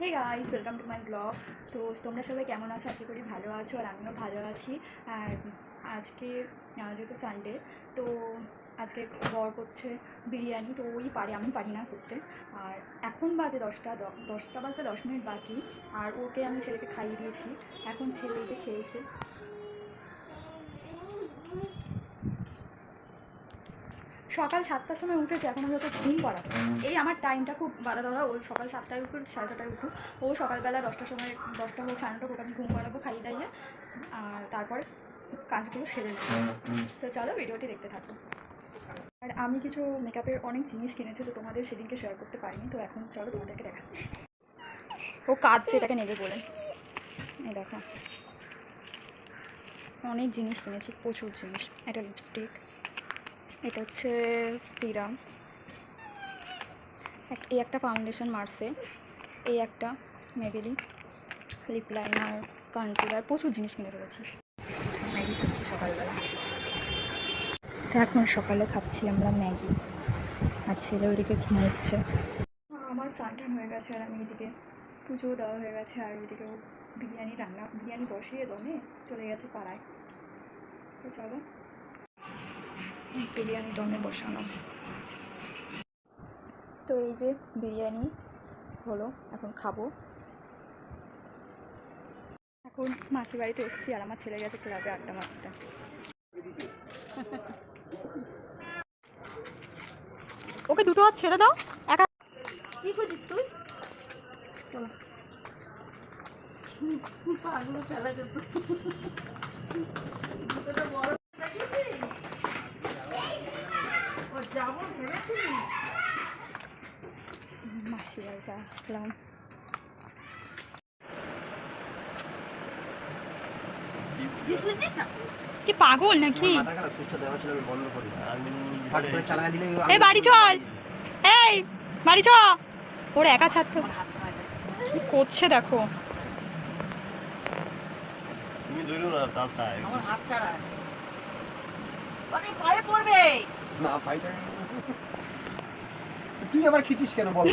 Hey guys, welcome to my blog. তো তোমরা সবাই কেমন আছো? আশা করি ভালো আছো, আর আমিও ভালো আছি। আর আজকে যেহেতু সানডে, তো আজকে বর করছে বিরিয়ানি, তো ওই পারে, আমি পারি না করতে। আর এখন বাজে 10টা বাজে 10 মিনিট বাকি। আর ওকে আমি ছেলেকে খাইয়ে দিয়েছি, এখন ছেলে যে খেলছে। সকাল 7টার সময় উঠেছে, এখন আমি ওকে ঘুম পাড়াবো। এই আমার টাইমটা খুব বাধা ধরা। ও সকাল 7টায় উঠুক, 6:30টায় উঠুক। ও সকালবেলা 10টার সময়, 10টা হোক 9:30 হোক, আমি ঘুম পাড়াবো খাইয়ে দাইয়ে। আর তারপরে কাজগুলো সেরে নেবো। তো চলো ভিডিওটি দেখতে থাকো। আর আমি কিছু মেকআপের অনেক জিনিস কিনেছি, তো তোমাদের সেদিনকে শেয়ার করতে পারিনি, তো এখন চলো তোমাদেরকে দেখাচ্ছি। ও কাঁদছে এটাকে নেবে বলে। এই দেখো, অনেক জিনিস কিনেছি, প্রচুর জিনিস। এটা লিপস্টিক, এটা হচ্ছে সিরাম, এই একটা ফাউন্ডেশন মার্সে, এই একটা মেবেলি লিপ লাইনার, কনসিলার, প্রচুর জিনিস কিনে ফেলেছি। ম্যাগি খাচ্ছি সকালবেলা। তো এখন সকালে খাচ্ছি আমরা ম্যাগি, আর ছেলে ওইদিকে ঘুমোচ্ছে। আমার স্নান হয়ে গেছে, আর আমি এদিকে পুজো দেওয়া হয়ে গেছে, আর ওইদিকে বিরিয়ানি বসিয়ে দমে চলে গেছে পাড়ায়। তো চলো, বিরিয়ানি দমে বসানো। তো এই যে বিরিয়ানি হলো, এখন খাবো। এখন মাসির বাড়িতে এসেছি, আর আমার ছেলে গেছে ক্লাবে আড্ডা মারতে। ওকে দুটো হাত ছেড়ে দাও, একা কি খুঁজিস তুই? চলো পাগলো ফেলা যেত। মাসির বাড়িতে আসলাম। কি পাগল নাকি? এই বাড়ি চল, এই বাড়ি চ। ওর একা ছাড়তে কি করছে দেখো। তুই আবার খিচিস কেন বল?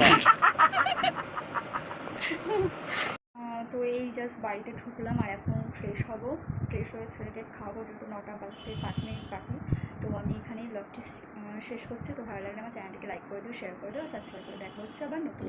তো এই জাস্ট বাড়িতে ঢুকলাম, আর এখন ফ্রেশ হব। ফ্রেশ হয়ে ছেলেকে খাওয়াবো, যেহেতু 9টা বাজতে 5 মিনিট বাকি। তো আমি এখানেই ব্লগটি শেষ করছি। তো ভালো লাগলে আমার চ্যানেলটিকে লাইক করে দিও, শেয়ার করে দিও, সাবস্ক্রাইব করে। দেখা হচ্ছে আবার নতুন।